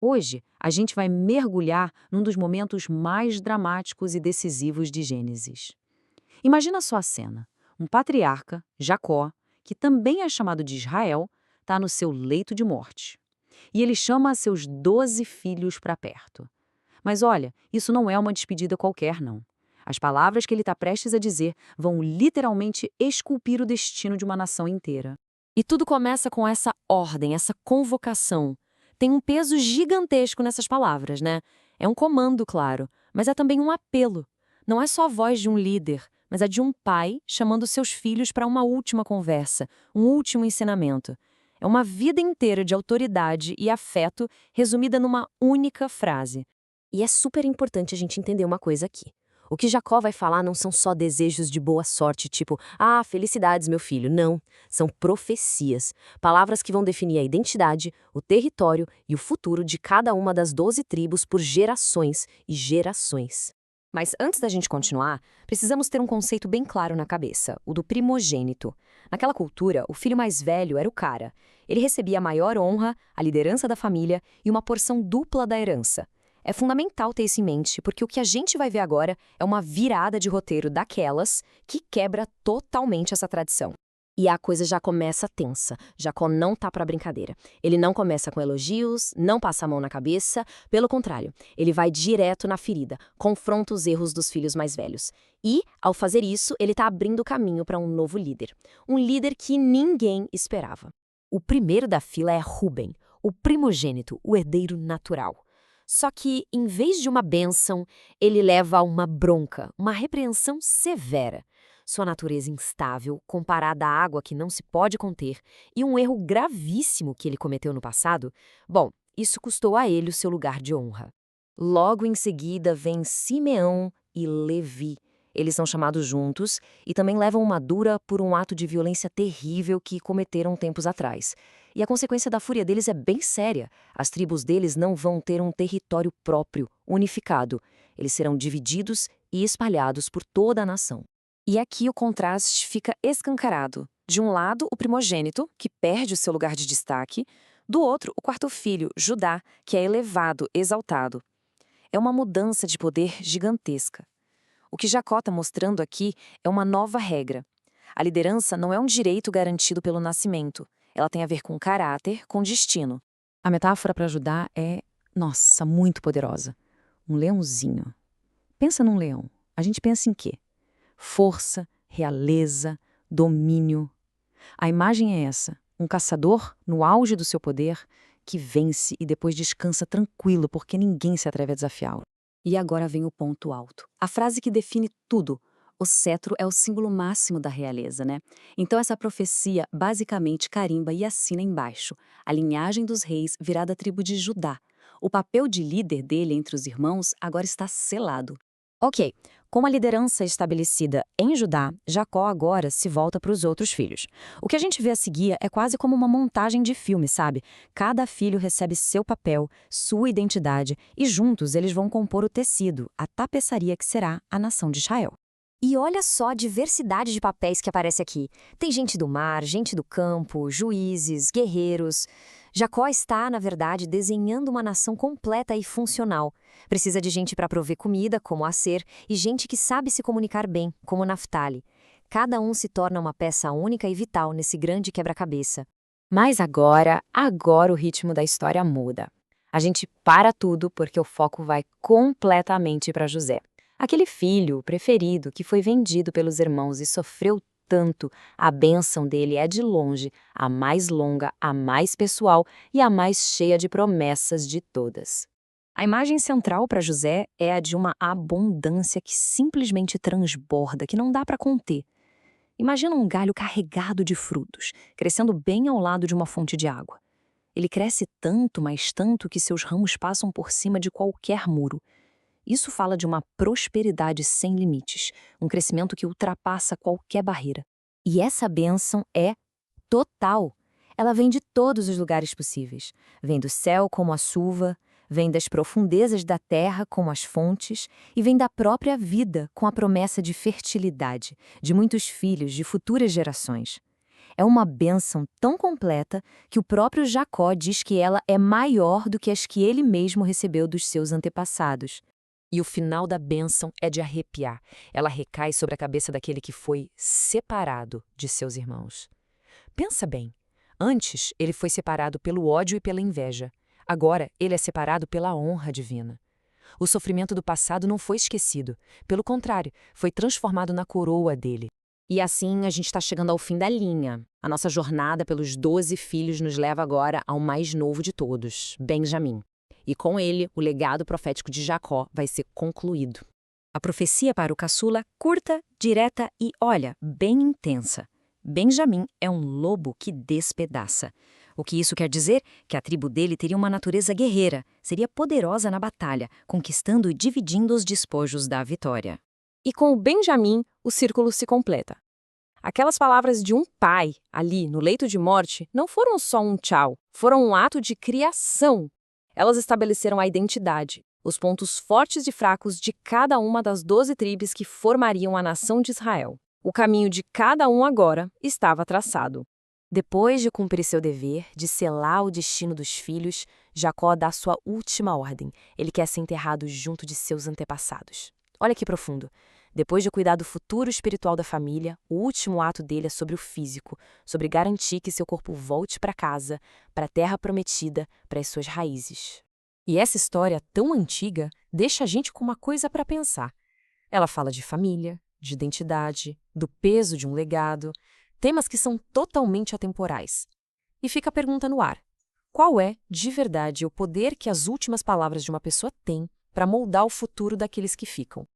Hoje, a gente vai mergulhar num dos momentos mais dramáticos e decisivos de Gênesis. Imagina só a cena. Um patriarca, Jacó, que também é chamado de Israel, está no seu leito de morte. E ele chama seus 12 filhos para perto. Mas olha, isso não é uma despedida qualquer, não. As palavras que ele está prestes a dizer vão literalmente esculpir o destino de uma nação inteira. E tudo começa com essa ordem, essa convocação. Tem um peso gigantesco nessas palavras, né? É um comando, claro, mas é também um apelo. Não é só a voz de um líder, mas a de um pai chamando seus filhos para uma última conversa, um último ensinamento. É uma vida inteira de autoridade e afeto resumida numa única frase. E é super importante a gente entender uma coisa aqui. O que Jacó vai falar não são só desejos de boa sorte, tipo, felicidades, meu filho. Não. São profecias. Palavras que vão definir a identidade, o território e o futuro de cada uma das 12 tribos por gerações e gerações. Mas antes da gente continuar, precisamos ter um conceito bem claro na cabeça, o do primogênito. Naquela cultura, o filho mais velho era o cara. Ele recebia a maior honra, a liderança da família e uma porção dupla da herança. É fundamental ter isso em mente, porque o que a gente vai ver agora é uma virada de roteiro daquelas que quebra totalmente essa tradição. E a coisa já começa tensa. Jacó não tá pra brincadeira. Ele não começa com elogios, não passa a mão na cabeça. Pelo contrário, ele vai direto na ferida, confronta os erros dos filhos mais velhos. E, ao fazer isso, ele tá abrindo caminho para um novo líder. Um líder que ninguém esperava. O primeiro da fila é Ruben, o primogênito, o herdeiro natural. Só que, em vez de uma bênção, ele leva a uma bronca, uma repreensão severa. Sua natureza instável, comparada à água que não se pode conter, e um erro gravíssimo que ele cometeu no passado, bom, isso custou a ele o seu lugar de honra. Logo em seguida vem Simeão e Levi. Eles são chamados juntos e também levam uma dura por um ato de violência terrível que cometeram tempos atrás. E a consequência da fúria deles é bem séria. As tribos deles não vão ter um território próprio, unificado. Eles serão divididos e espalhados por toda a nação. E aqui o contraste fica escancarado. De um lado, o primogênito, que perde o seu lugar de destaque. Do outro, o quarto filho, Judá, que é elevado, exaltado. É uma mudança de poder gigantesca. O que Jacó está mostrando aqui é uma nova regra. A liderança não é um direito garantido pelo nascimento. Ela tem a ver com caráter, com destino. A metáfora para Judá é, nossa, muito poderosa. Um leãozinho. Pensa num leão. A gente pensa em quê? Força, realeza, domínio. A imagem é essa, um caçador, no auge do seu poder, que vence e depois descansa tranquilo porque ninguém se atreve a desafiá-lo. E agora vem o ponto alto. A frase que define tudo. O cetro é o símbolo máximo da realeza, né? Então essa profecia basicamente carimba e assina embaixo. A linhagem dos reis virá da tribo de Judá. O papel de líder dele entre os irmãos agora está selado. Ok, com a liderança estabelecida em Judá, Jacó agora se volta para os outros filhos. O que a gente vê a seguir é quase como uma montagem de filme, sabe? Cada filho recebe seu papel, sua identidade, e juntos eles vão compor o tecido, a tapeçaria que será a nação de Israel. E olha só a diversidade de papéis que aparece aqui. Tem gente do mar, gente do campo, juízes, guerreiros. Jacó está, na verdade, desenhando uma nação completa e funcional. Precisa de gente para prover comida, como Aser, e gente que sabe se comunicar bem, como Naftali. Cada um se torna uma peça única e vital nesse grande quebra-cabeça. Mas agora o ritmo da história muda. A gente para tudo porque o foco vai completamente para José. Aquele filho preferido que foi vendido pelos irmãos e sofreu tanto, a bênção dele é de longe a mais longa, a mais pessoal e a mais cheia de promessas de todas. A imagem central para José é a de uma abundância que simplesmente transborda, que não dá para conter. Imagina um galho carregado de frutos, crescendo bem ao lado de uma fonte de água. Ele cresce tanto, mas tanto, que seus ramos passam por cima de qualquer muro. Isso fala de uma prosperidade sem limites, um crescimento que ultrapassa qualquer barreira. E essa bênção é total. Ela vem de todos os lugares possíveis. Vem do céu como a chuva, vem das profundezas da terra como as fontes e vem da própria vida com a promessa de fertilidade, de muitos filhos, de futuras gerações. É uma bênção tão completa que o próprio Jacó diz que ela é maior do que as que ele mesmo recebeu dos seus antepassados. E o final da bênção é de arrepiar. Ela recai sobre a cabeça daquele que foi separado de seus irmãos. Pensa bem. Antes, ele foi separado pelo ódio e pela inveja. Agora, ele é separado pela honra divina. O sofrimento do passado não foi esquecido. Pelo contrário, foi transformado na coroa dele. E assim a gente está chegando ao fim da linha. A nossa jornada pelos 12 filhos nos leva agora ao mais novo de todos, Benjamim. E com ele, o legado profético de Jacó vai ser concluído. A profecia para o caçula, curta, direta e, olha, bem intensa. Benjamim é um lobo que despedaça. O que isso quer dizer? Que a tribo dele teria uma natureza guerreira, seria poderosa na batalha, conquistando e dividindo os despojos da vitória. E com o Benjamim, o círculo se completa. Aquelas palavras de um pai, ali, no leito de morte, não foram só um tchau, foram um ato de criação. Elas estabeleceram a identidade, os pontos fortes e fracos de cada uma das 12 tribos que formariam a nação de Israel. O caminho de cada um agora estava traçado. Depois de cumprir seu dever, de selar o destino dos filhos, Jacó dá sua última ordem. Ele quer ser enterrado junto de seus antepassados. Olha que profundo. Depois de cuidar do futuro espiritual da família, o último ato dele é sobre o físico, sobre garantir que seu corpo volte para casa, para a terra prometida, para as suas raízes. E essa história tão antiga deixa a gente com uma coisa para pensar. Ela fala de família, de identidade, do peso de um legado, temas que são totalmente atemporais. E fica a pergunta no ar: qual é, de verdade, o poder que as últimas palavras de uma pessoa têm para moldar o futuro daqueles que ficam?